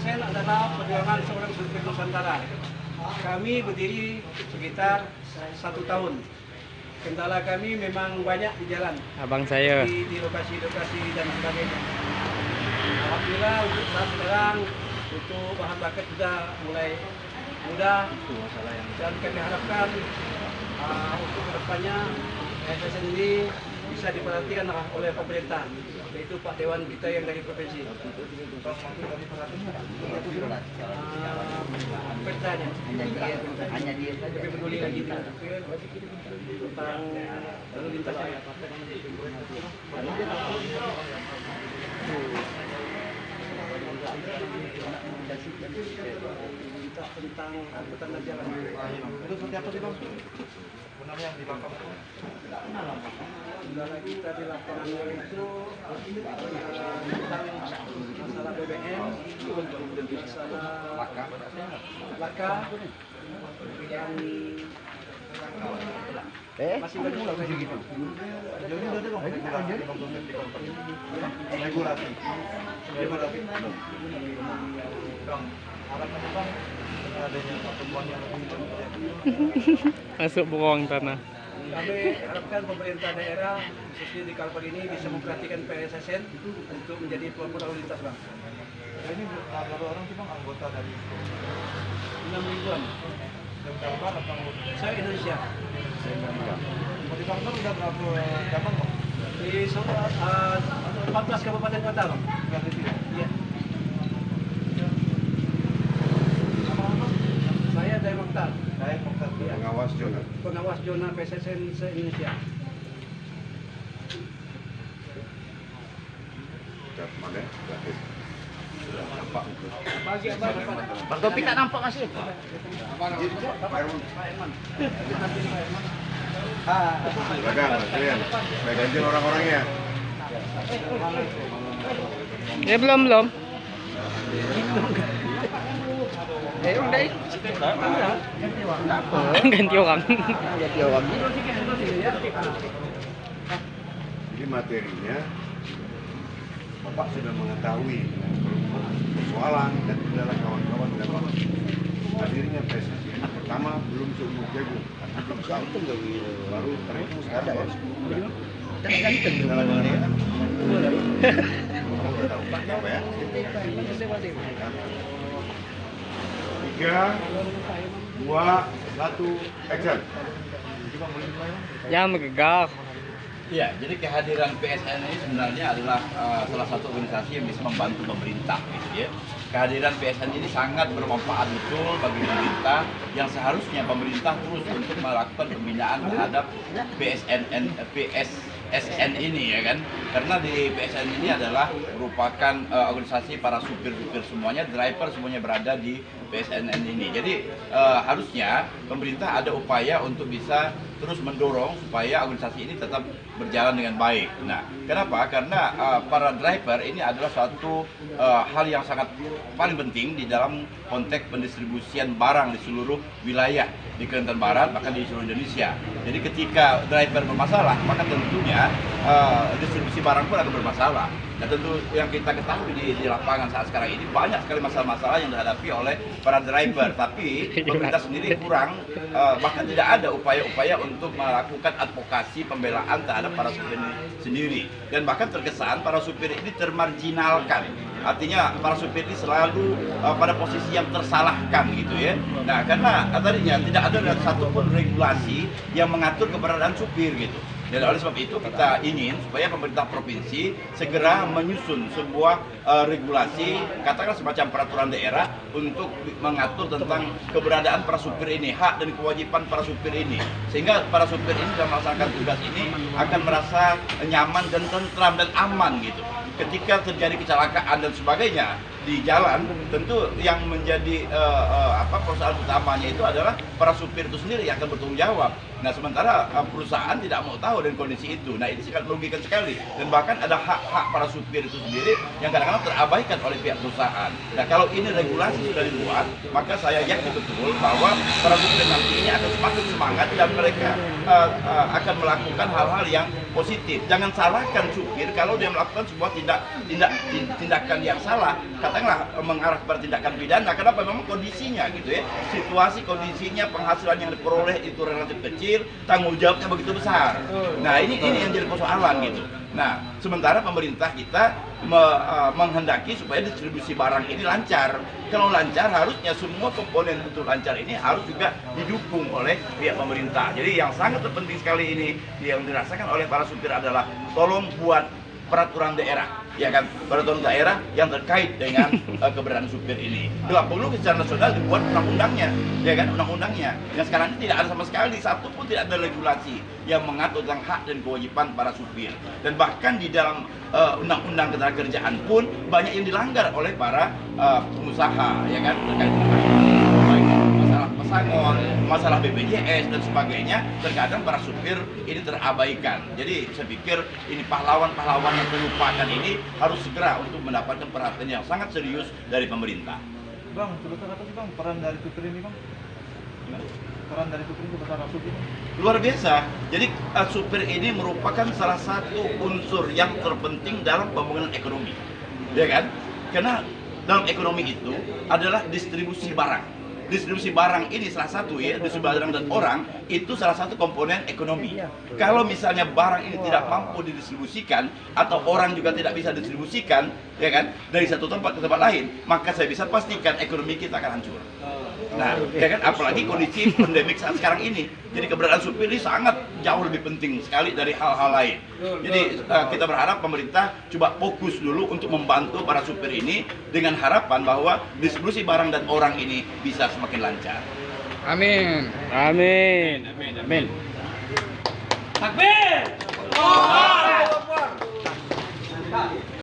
PSSN adalah perjuangan seorang supir Nusantara. Kami berdiri sekitar 1 tahun. Kendala kami memang banyak di jalan, Abang saya. di lokasi-lokasi dan sebagainya. Alhamdulillah untuk saat sekarang untuk bahan bakar sudah mulai mudah dan kami harapkan untuk kedepannya PSSN ini bisa diperhatikan oleh pemerintah, yaitu Pak Dewan kita yang dari provinsi. Pertanyaan hanya dia saja. lebih peduli lagi tentang lalu lintas ya. Lintas tentang angkutan jalan. Itu seperti apa sih Bang? Sebenarnya yang di lapangan itu? Kendala kita di lapangan itu tentang masalah BBM, masalah laka yang masih banyak lagi gitu. Sejauh ini udah ada Bang regulasi Bang, harapannya Bang dengan adanya pertemuan yang lebih Masuk bawang tanah. Kami harapkan pemerintah daerah khususnya di Kalbar ini bisa memperhatikan PSSN untuk menjadi pelopor lalu lintas Bang. ini berapa orang sih Bang anggota dari 6 ribuan. dari Kalbar atau Saya Indonesia. di Kalbar udah berapa cabang Bang? Di 14 kabupaten kota Bang. Bukan itu ya? Iya. Saya dari Mokhtar, Saya Mokhtar. Pengawas zona. pengawas zona PSSN se-Indonesia. Cap mana? Terakhir. Sudah nampak itu. Bagi abang Bang Topi tak nampak masih. Silakan, kalian. Supaya ganjil orang-orangnya. Ya belum. Ganti orang. Jadi materinya Bapak sudah mengetahui persoalan dan kendala kawan-kawan dalam hadirnya PSSI. Pertama belum seumur jagung, karena belum tahu. Baru terhitung sekarang ya. Kendala ini ya. Apa ya? 3, 2, 1, action. Jangan bergegar. Iya, jadi kehadiran PSN ini sebenarnya adalah salah satu organisasi yang bisa membantu pemerintah, gitu ya. Kehadiran PSN ini sangat bermanfaat betul bagi pemerintah yang seharusnya pemerintah terus untuk melakukan pembinaan terhadap PSSN ini ya kan. Karena di PSN ini adalah merupakan organisasi para supir-supir semuanya, driver semuanya berada di PSNN ini. Jadi harusnya pemerintah ada upaya untuk bisa terus mendorong supaya organisasi ini tetap berjalan dengan baik. Nah, kenapa? Karena para driver ini adalah suatu hal yang sangat paling penting di dalam konteks pendistribusian barang di seluruh wilayah di Kalimantan Barat, bahkan di seluruh Indonesia. Jadi ketika driver bermasalah, maka tentunya distribusi barang pun akan bermasalah. Dan tentu yang kita ketahui di lapangan saat sekarang ini banyak sekali masalah-masalah yang dihadapi oleh para driver. Tapi pemerintah sendiri kurang, bahkan tidak ada upaya-upaya untuk melakukan advokasi pembelaan terhadap para supir ini sendiri. Dan bahkan terkesan para supir ini termarginalkan. Artinya para supir ini selalu pada posisi yang tersalahkan gitu ya. Nah, karena tadinya tidak ada satupun regulasi yang mengatur keberadaan supir gitu. Dan oleh sebab itu kita ingin supaya pemerintah provinsi segera menyusun sebuah regulasi, katakanlah semacam peraturan daerah untuk mengatur tentang keberadaan para supir ini, hak dan kewajiban para supir ini. Sehingga para supir ini dalam melaksanakan tugas ini akan merasa nyaman dan tentram dan aman gitu. Ketika terjadi kecelakaan dan sebagainya di jalan, tentu yang menjadi perusahaan utamanya itu adalah para supir itu sendiri yang akan bertanggung jawab. Nah, sementara perusahaan tidak mau tahu dengan kondisi itu. Nah, ini sangat merugikan sekali. Dan bahkan ada hak-hak para supir itu sendiri yang kadang-kadang terabaikan oleh pihak perusahaan. Nah, kalau ini regulasi sudah dibuat, maka saya yakin betul bahwa para supir nanti ini akan semakin semangat dan mereka akan melakukan hal-hal yang positif. Jangan salahkan supir kalau dia melakukan sebuah tindakan yang salah. katakanlah mengarah kepada tindakan pidana. Kenapa? Memang kondisinya gitu ya, situasi kondisinya, penghasilan yang diperoleh itu relatif kecil, tanggung jawabnya begitu besar. Nah ini yang jadi persoalan gitu. Nah sementara pemerintah kita menghendaki supaya distribusi barang ini lancar. Kalau lancar, harusnya semua komponen untuk lancar ini harus juga didukung oleh pihak pemerintah. Jadi yang sangat terpenting sekali ini yang dirasakan oleh para supir adalah tolong buat peraturan daerah, ya kan, peraturan daerah yang terkait dengan keberadaan supir ini. Tidak perlu secara nasional dibuat undang-undangnya, ya kan, undang-undangnya. Yang sekarang ini tidak ada sama sekali, satu pun tidak ada regulasi yang mengatur tentang hak dan kewajiban para supir. Dan bahkan di dalam undang-undang ketenagakerjaan pun banyak yang dilanggar oleh para pengusaha, ya kan, terkait dengan masalah pesangon, masalah BPJS dan sebagainya. Terkadang para supir ini terabaikan. Jadi saya pikir ini pahlawan-pahlawan yang terlupakan ini harus segera untuk mendapatkan perhatian yang sangat serius dari pemerintah. Bang, sebesar apa sih bang peran dari supir ini bang? Peran dari supir ini sebesar apa sih? Luar biasa. Jadi supir ini merupakan salah satu unsur yang terpenting dalam pembangunan ekonomi, ya kan? Karena dalam ekonomi itu adalah distribusi barang. Distribusi barang ini salah satu ya, distribusi barang dan orang itu salah satu komponen ekonomi. Kalau misalnya barang ini tidak mampu didistribusikan atau orang juga tidak bisa distribusikan, ya kan, dari satu tempat ke tempat lain, maka saya bisa pastikan ekonomi kita akan hancur. Nah, ya kan, apalagi kondisi pandemik saat sekarang ini. Jadi keberadaan supir ini sangat jauh lebih penting sekali dari hal-hal lain. Jadi kita berharap pemerintah coba fokus dulu untuk membantu para supir ini dengan harapan bahwa distribusi barang dan orang ini bisa semakin lancar. Amin. Amin. Takbir!